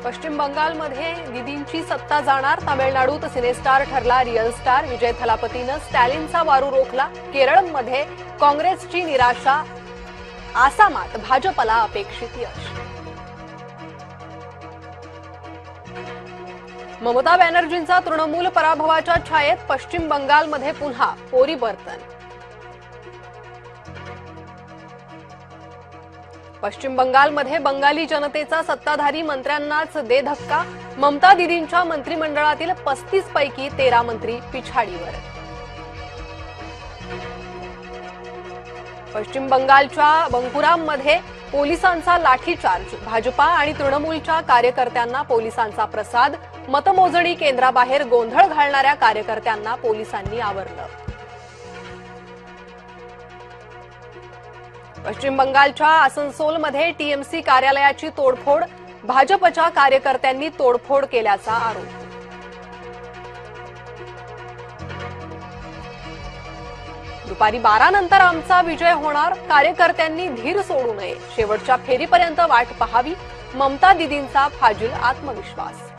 पश्चिम बंगालमध्ये दीदींची सत्ता जाणार. तामिळनाडूत सिनेस्टार ठरला रिअल स्टार. विजय थलापतीनं स्टॅलिनचा वारू रोखला. केरळमध्ये काँग्रेसची निराशा. आसामात भाजपला अपेक्षित यश. ममता बॅनर्जींचा तृणमूल पराभवाच्या छायेत पश्चिम बंगालमध्ये पुन्हा पोरीबर्तन. पश्चिम बंगालमध्ये बंगाली जनतेचा सत्ताधारी मंत्र्यांनाच दे धक्का. ममता दीदींच्या मंत्रिमंडळातील 35 पैकी 13 मंत्री पिछाडीवर. पश्चिम बंगालच्या बंकुरामध्ये पोलिसांचा लाठीचार्ज. भाजपा आणि तृणमूलच्या कार्यकर्त्यांना पोलिसांचा प्रसाद. मतमोजणी केंद्राबाहेर गोंधळ घालणाऱ्या कार्यकर्त्यांना पोलिसांनी आवरलं. पश्चिम बंगालच्या आसनसोलमध्ये टीएमसी कार्यालयाची तोडफोड. भाजपच्या कार्यकर्त्यांनी तोडफोड केल्याचा आरोप. दुपारी 12 नंतर आमचा विजय होणार. कार्यकर्त्यांनी धीर सोडू नये. शेवटच्या फेरीपर्यंत वाट पाहावी. ममता दीदींचा फाजील आत्मविश्वास.